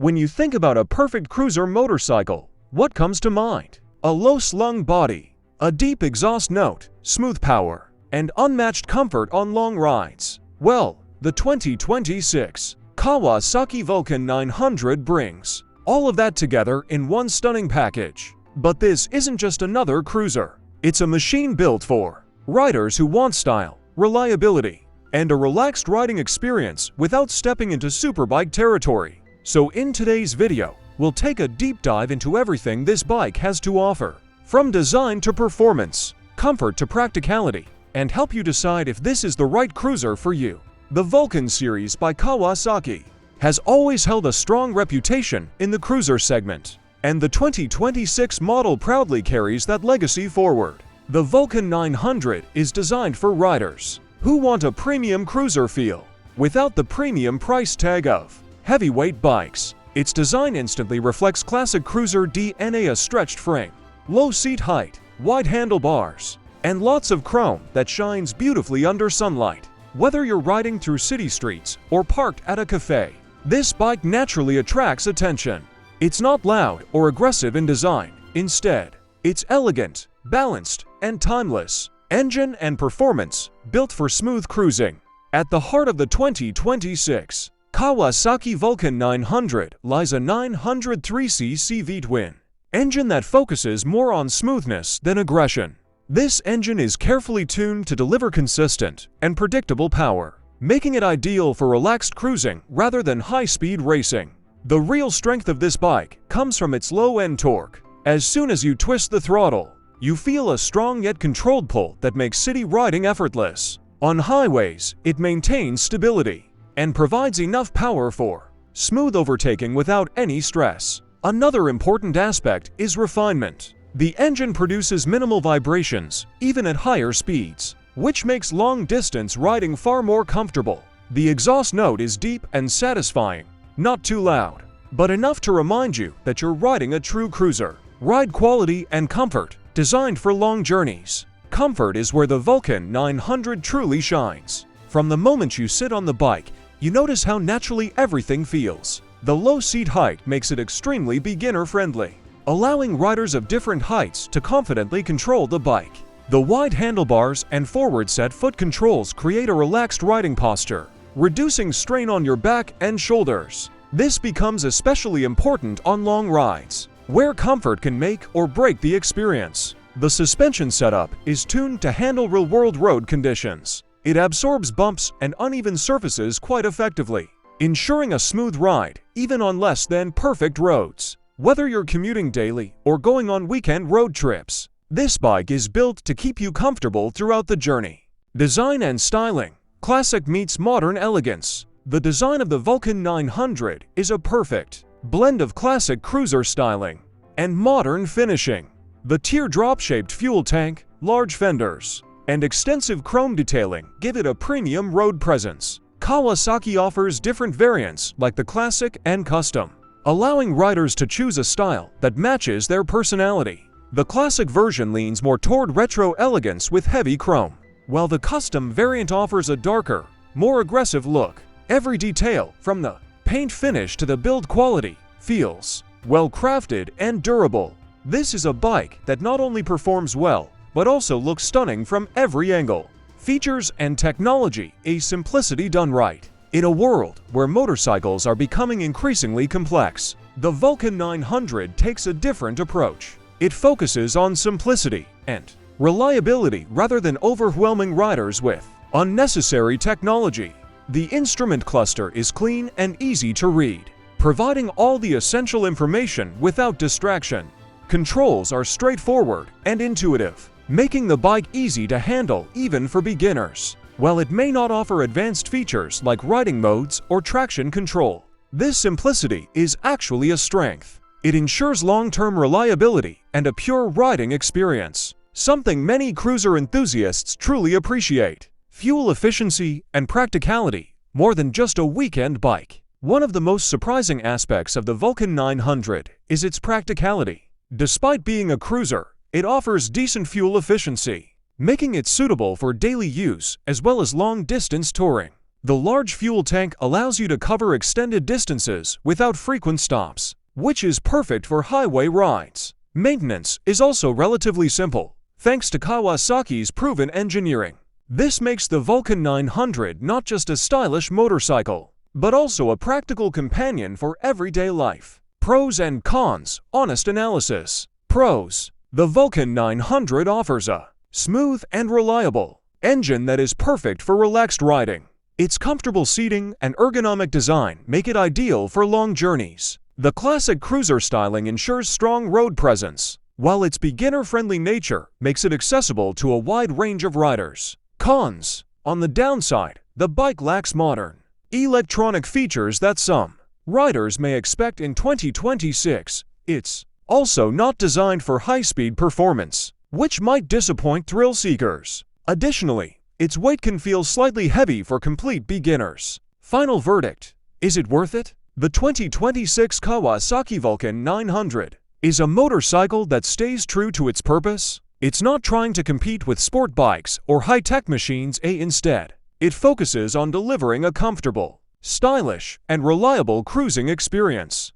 When you think about a perfect cruiser motorcycle, what comes to mind? A low-slung body, a deep exhaust note, smooth power, and unmatched comfort on long rides. Well, the 2026 Kawasaki Vulcan 900 brings all of that together in one stunning package. But this isn't just another cruiser. It's a machine built for riders who want style, reliability, and a relaxed riding experience without stepping into superbike territory. So in today's video, we'll take a deep dive into everything this bike has to offer, from design to performance, comfort to practicality, and help you decide if this is the right cruiser for you. The Vulcan series by Kawasaki has always held a strong reputation in the cruiser segment, and the 2026 model proudly carries that legacy forward. The Vulcan 900 is designed for riders who want a premium cruiser feel without the premium price tag of heavyweight bikes. Its design instantly reflects classic cruiser DNA: a stretched frame, low seat height, wide handlebars, and lots of chrome that shines beautifully under sunlight. Whether you're riding through city streets or parked at a cafe, this bike naturally attracts attention. It's not loud or aggressive in design. Instead, it's elegant, balanced, and timeless. Engine and performance built for smooth cruising. At the heart of the 2026 Kawasaki Vulcan 900 lies a 903cc V-twin engine that focuses more on smoothness than aggression. This engine is carefully tuned to deliver consistent and predictable power, making it ideal for relaxed cruising rather than high-speed racing. The real strength of this bike comes from its low-end torque. As soon as you twist the throttle, you feel a strong yet controlled pull that makes city riding effortless. On highways, it maintains stability and provides enough power for smooth overtaking without any stress. Another important aspect is refinement. The engine produces minimal vibrations, even at higher speeds, which makes long-distance riding far more comfortable. The exhaust note is deep and satisfying, not too loud, but enough to remind you that you're riding a true cruiser. Ride quality and comfort, designed for long journeys. Comfort is where the Vulcan 900 truly shines. From the moment you sit on the bike, you notice how naturally everything feels. The low seat height makes it extremely beginner-friendly, allowing riders of different heights to confidently control the bike. The wide handlebars and forward-set foot controls create a relaxed riding posture, reducing strain on your back and shoulders. This becomes especially important on long rides, where comfort can make or break the experience. The suspension setup is tuned to handle real-world road conditions. It absorbs bumps and uneven surfaces quite effectively, ensuring a smooth ride even on less than perfect roads. Whether you're commuting daily or going on weekend road trips, this bike is built to keep you comfortable throughout the journey. Design and styling. Classic meets modern elegance. The design of the Vulcan 900 is a perfect blend of classic cruiser styling and modern finishing. The teardrop-shaped fuel tank, large fenders, and extensive chrome detailing give it a premium road presence. Kawasaki offers different variants like the Classic and Custom, allowing riders to choose a style that matches their personality. The Classic version leans more toward retro elegance with heavy chrome, while the Custom variant offers a darker, more aggressive look. Every detail, from the paint finish to the build quality, feels well-crafted and durable. This is a bike that not only performs well, but also looks stunning from every angle. Features and technology, a simplicity done right. In a world where motorcycles are becoming increasingly complex, the Vulcan 900 takes a different approach. It focuses on simplicity and reliability rather than overwhelming riders with unnecessary technology. The instrument cluster is clean and easy to read, providing all the essential information without distraction. Controls are straightforward and intuitive, making the bike easy to handle even for beginners. While it may not offer advanced features like riding modes or traction control, this simplicity is actually a strength. It ensures long-term reliability and a pure riding experience, something many cruiser enthusiasts truly appreciate. Fuel efficiency and practicality, more than just a weekend bike. One of the most surprising aspects of the Vulcan 900 is its practicality. Despite being a cruiser, it offers decent fuel efficiency, making it suitable for daily use as well as long-distance touring. The large fuel tank allows you to cover extended distances without frequent stops, which is perfect for highway rides. Maintenance is also relatively simple, thanks to Kawasaki's proven engineering. This makes the Vulcan 900 not just a stylish motorcycle, but also a practical companion for everyday life. Pros and cons, honest analysis. Pros: the Vulcan 900 offers a smooth and reliable engine that is perfect for relaxed riding. Its comfortable seating and ergonomic design make it ideal for long journeys. The classic cruiser styling ensures strong road presence, while its beginner-friendly nature makes it accessible to a wide range of riders. Cons: on the downside, the bike lacks modern electronic features that some riders may expect in 2026. It's also not designed for high-speed performance, which might disappoint thrill seekers. Additionally, its weight can feel slightly heavy for complete beginners. Final verdict: is it worth it? The 2026 Kawasaki Vulcan 900 is a motorcycle that stays true to its purpose. It's not trying to compete with sport bikes or high-tech machines. Instead, it focuses on delivering a comfortable, stylish, and reliable cruising experience.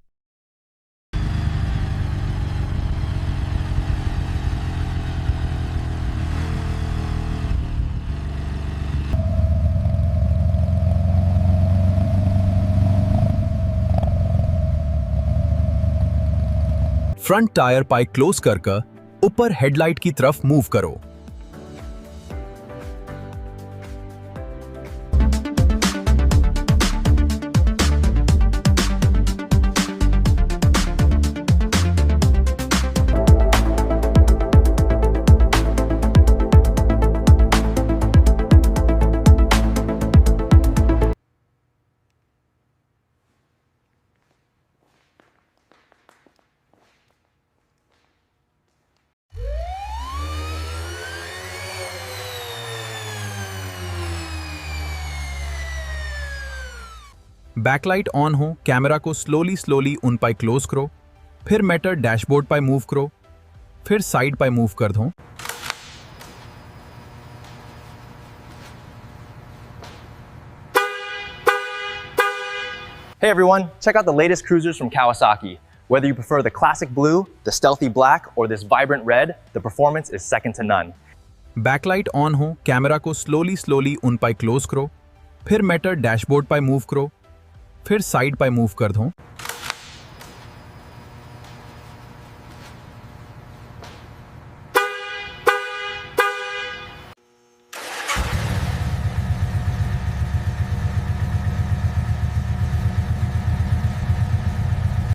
Front tyre pi close कर ऊपर headlight की तरफ move करो। Backlight on हो, camera को slowly उन पाई close करो, फिर मैटर डैशबोर्ड पाई मूव करो, फिर साइड पाई मूव कर दो। Hey everyone, check out the latest cruisers from Kawasaki. Whether you prefer the classic blue, the stealthy black, or this vibrant red, the performance is second to none. Backlight on हो, camera को slowly उन पाई close करो, फिर matter dashboard पाई move करो, फिर side पाई move कर दो।